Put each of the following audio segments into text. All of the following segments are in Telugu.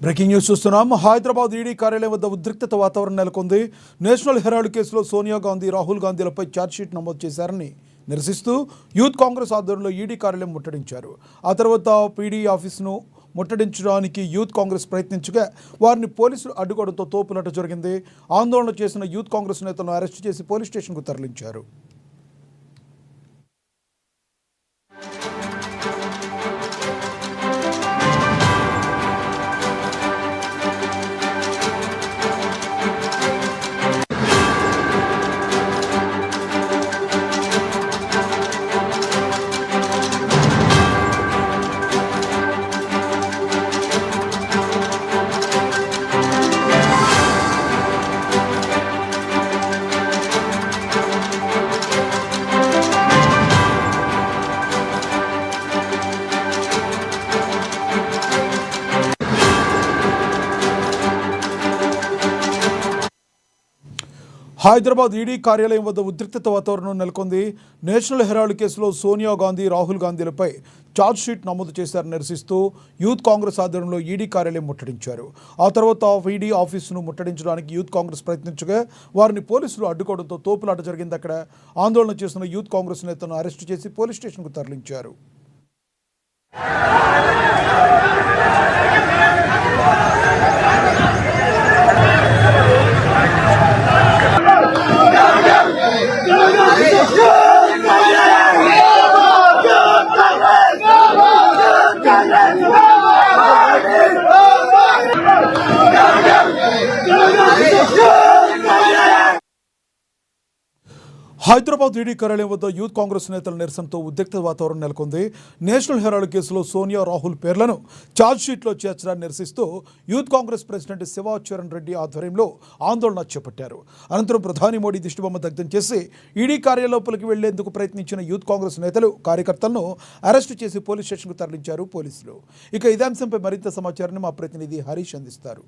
బ్రేకింగ్ న్యూస్ చూస్తున్నాం. హైదరాబాద్ ఈడీ కార్యాలయం వద్ద ఉద్రిక్తత వాతావరణం నెలకొంది. నేషనల్ హెరాల్డ్ కేసులో సోనియా గాంధీ, రాహుల్ గాంధీలపై ఛార్జ్షీట్ నమోదు చేశారని నిరసిస్తూ యూత్ కాంగ్రెస్ ఆధ్వర్యంలో ఈడీ కార్యాలయం ముట్టడించారు. ఆ తర్వాత పీడీ ఆఫీసును ముట్టడించడానికి యూత్ కాంగ్రెస్ ప్రయత్నించగా వారిని పోలీసులు అడ్డుకోవడంతో తోపులాట జరిగింది. ఆందోళన చేసిన యూత్ కాంగ్రెస్ నేతలను అరెస్టు చేసి పోలీస్ స్టేషన్కు తరలించారు. హైదరాబాద్ ఈడీ కార్యాలయం వద్ద ఉద్రిక్తత వాతావరణం నెలకొంది. నేషనల్ హెరాల్డ్ కేసులో సోనియా గాంధీ, రాహుల్ గాంధీలపై ఛార్జ్షీట్ నమోదు చేశారని నిరసిస్తూ యూత్ కాంగ్రెస్ ఆధ్వర్యంలో ఈడీ కార్యాలయం ముట్టడించారు. ఆ తర్వాత ఈడీ ఆఫీసును ముట్టడించడానికి యూత్ కాంగ్రెస్ ప్రయత్నించగా వారిని పోలీసులు అడ్డుకోవడంతో తోపులాట జరిగింది. అక్కడ ఆందోళన చేస్తున్న యూత్ కాంగ్రెస్ నేతలను అరెస్టు చేసి పోలీస్ స్టేషన్కు తరలించారు. హైదరాబాద్ ఈడీ కార్యాలయం వద్ద యూత్ కాంగ్రెస్ నేతల నిరసనతో ఉద్రిక్త వాతావరణం నెలకొంది. నేషనల్ హెరాల్డ్ కేసులో సోనియా, రాహుల్ పేర్లను ఛార్జ్షీట్లో చేర్చడాన్ని నిరసిస్తూ యూత్ కాంగ్రెస్ ప్రెసిడెంట్ శివచరణ్ రెడ్డి ఆధ్వర్యంలో ఆందోళన చేపట్టారు. అనంతరం ప్రధాని మోడీ దిష్టిబొమ్మ దగ్ధం చేసి ఈడీ కార్యాలయం లోపలికి వెళ్లేందుకు ప్రయత్నించిన యూత్ కాంగ్రెస్ నేతలు, కార్యకర్తలను అరెస్టు చేసి పోలీస్ స్టేషన్కు తరలించారు పోలీసులు. ఇక ఇదే అంశంపై మరింత సమాచారాన్ని మా ప్రతినిధి హరీష్ అందిస్తారు.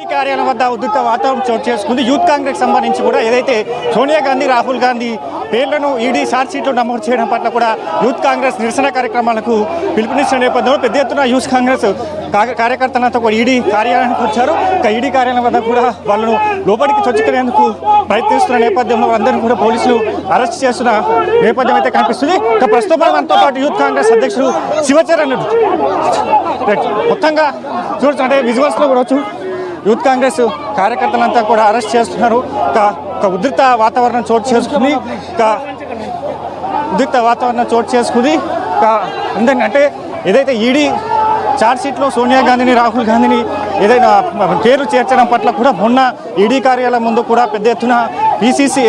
ఈ కార్యాలయం వద్ద ఉద్రిక్త వాతావరణం చోటు చేసుకుంది. యూత్ కాంగ్రెస్ సంబంధించి కూడా ఏదైతే సోనియా గాంధీ, రాహుల్ గాంధీ పేర్లను ఈడీ ఛార్జ్షీట్లో నమోదు చేయడం పట్ల కూడా యూత్ కాంగ్రెస్ నిరసన కార్యక్రమాలకు పిలుపునిచ్చిన నేపథ్యంలో పెద్ద ఎత్తున యూత్ కాంగ్రెస్ కార్యకర్తలతో కూడా ఈడీ కార్యాలయానికి వచ్చారు. ఇక ఈడీ కార్యాలయం వద్ద కూడా వాళ్ళను లోపలికి చొచ్చుకునేందుకు ప్రయత్నిస్తున్న నేపథ్యంలో అందరినీ కూడా పోలీసులు అరెస్ట్ చేస్తున్న నేపథ్యం అయితే కనిపిస్తుంది. ఇక ప్రస్తుతం మనతో పాటు యూత్ కాంగ్రెస్ అధ్యక్షుడు శివచరణ్ మొత్తంగా చూడొచ్చు, అంటే విజువల్స్లో కూడా యూత్ కాంగ్రెస్ కార్యకర్తలంతా కూడా అరెస్ట్ చేస్తున్నారు. ఉద్రిక్త వాతావరణం చోటు చేసుకుంది. అంటే ఏదైతే ఈడీ ఛార్జ్షీట్లో సోనియా గాంధీని, రాహుల్ గాంధీని ఏదైనా పేర్లు చేర్చడం పట్ల కూడా మొన్న ఈడీ కార్యాలయం ముందు కూడా పెద్ద ఎత్తున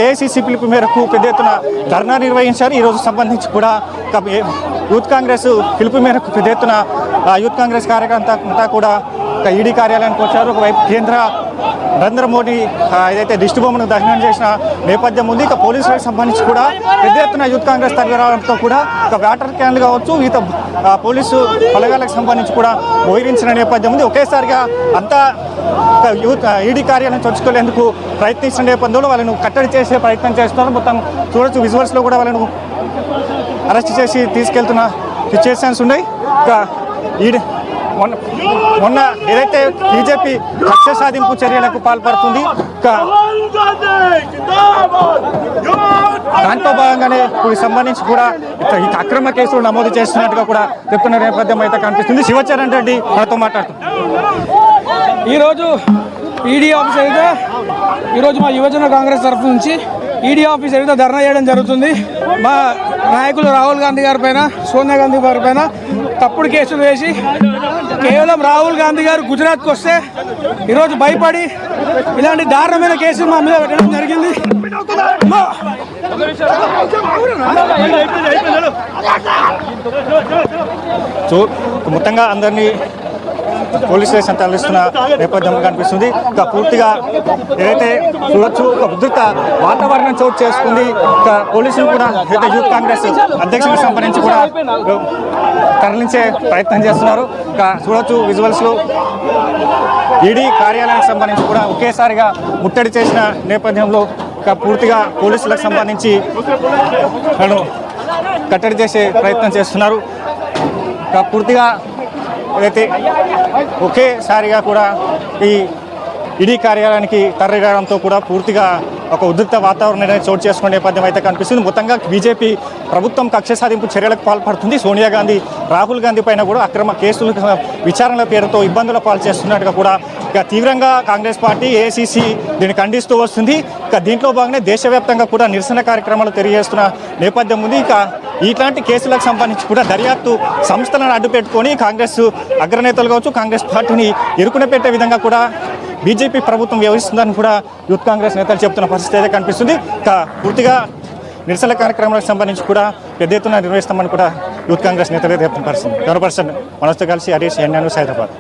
ఏఐసిసి పిలుపు మేరకు పెద్ద ఎత్తున ధర్నా నిర్వహించారు. ఈరోజు సంబంధించి కూడా యూత్ కాంగ్రెస్ పిలుపు మేరకు పెద్ద ఎత్తున యూత్ కాంగ్రెస్ కార్యకర్త అంతా కూడా ఈడీ కార్యాలయానికి వచ్చారు. ఒకవైపు కేంద్ర నరేంద్ర మోడీ ఏదైతే దిష్టిబొమ్మను దహనం చేసిన నేపథ్యం ఉంది. ఇక పోలీసులకు సంబంధించి కూడా పెద్ద ఎత్తున యూత్ కాంగ్రెస్ తరలి రావడంతో కూడా ఒక వాటర్ క్యాన్లు కావచ్చు, ఈత పోలీసు బలగాలకు సంబంధించి కూడా మోహరించిన నేపథ్యం ఉంది. ఒకేసారిగా అంతా యూత్ ఈడీ కార్యాలయం చొచ్చుకోలేందుకు ప్రయత్నించిన నేపథ్యంలో వాళ్ళను కట్టడి చేసే ప్రయత్నం చేస్తున్నారు. మొత్తం చూడొచ్చు, విజువల్స్లో కూడా వాళ్ళను అరెస్ట్ చేసి తీసుకెళ్తున్న సిచ్యువేషన్స్ ఉన్నాయి. ఇక ఈడీ మొన్న ఏదైతే బీజేపీ కక్ష సాధింపు చర్యలకు పాల్పడుతుంది, దాంట్లో భాగంగానే వీటికి సంబంధించి కూడా ఈ అక్రమ కేసులు నమోదు చేస్తున్నట్టుగా కూడా చెప్తున్న నేపథ్యం అయితే కనిపిస్తుంది. శివచరణ్ రెడ్డి మనతో మాట్లాడుతున్నారు. ఈరోజు ఈడీ ఆఫీస్ అయితే ఈరోజు మా యువజన కాంగ్రెస్ తరఫు నుంచి ఈడీ ఆఫీస్ అయితే ధర్నా చేయడం జరుగుతుంది. మా నాయకులు రాహుల్ గాంధీ గారి పైన, సోనియా గాంధీ గారి పైన తప్పుడు కేసులు వేసి కేవలం రాహుల్ గాంధీ గారు గుజరాత్కి వస్తే ఈరోజు భయపడి ఇలాంటి దారుణమైన కేసులు మా మీద పెట్టడం జరిగింది. మొత్తంగా అందరినీ పోలీస్ స్టేషన్ తరలిస్తున్న నేపథ్యం కనిపిస్తుంది. ఇక పూర్తిగా ఏదైతే చూడొచ్చు, ఒక ఉద్రిక్త వాతావరణం చోటు చేసుకుంది. ఇక పోలీసులు కూడా ఏదైతే యూత్ కాంగ్రెస్ అధ్యక్షులకు సంబంధించి కూడా తరలించే ప్రయత్నం చేస్తున్నారు. ఇక చూడొచ్చు విజువల్స్లో ఈడీ కార్యాలయానికి సంబంధించి కూడా ఒకేసారిగా ముట్టడి చేసిన నేపథ్యంలో పూర్తిగా పోలీసులకు సంబంధించి కట్టడి చేసే ప్రయత్నం చేస్తున్నారు. పూర్తిగా ఏదైతే ఒకేసారిగా కూడా ఈ ఈడీ కార్యాలయానికి తరలిరావడంతో కూడా పూర్తిగా ఒక ఉద్రిక్త వాతావరణం చోటు చేసుకునే నేపథ్యం అయితే కనిపిస్తుంది. మొత్తంగా బీజేపీ ప్రభుత్వం కక్ష సాధింపు చర్యలకు పాల్పడుతుంది. సోనియా గాంధీ, రాహుల్ గాంధీ పైన కూడా అక్రమ కేసులు విచారణల పేరుతో ఇబ్బందుల పాలు చేస్తున్నట్టుగా కూడా ఇక తీవ్రంగా కాంగ్రెస్ పార్టీ, ఏఐసీసీ దీన్ని ఖండిస్తూ వస్తుంది. ఇక దీంట్లో భాగంగా దేశవ్యాప్తంగా కూడా నిరసన కార్యక్రమాలు తెలియజేస్తున్న నేపథ్యం ఉంది. ఇక ఇట్లాంటి కేసులకు సంబంధించి కూడా దర్యాప్తు సంస్థలను అడ్డుపెట్టుకొని కాంగ్రెస్ అగ్రనేతలు కావచ్చు, కాంగ్రెస్ పార్టీని ఇరుకున పెట్టే విధంగా కూడా బీజేపీ ప్రభుత్వం వ్యవహరిస్తుందని కూడా యూత్ కాంగ్రెస్ నేతలు చెబుతున్న పరిస్థితి అయితే కనిపిస్తుంది. ఇక పూర్తిగా నిరసన కార్యక్రమాలకు సంబంధించి కూడా పెద్ద ఎత్తున నిర్వహిస్తామని కూడా యూత్ కాంగ్రెస్ నేతలు చెప్తున్న పరిస్థితి. 100% మనసుతో కలిసి హరీష్, ఎన్ఎన్, హైదరాబాద్.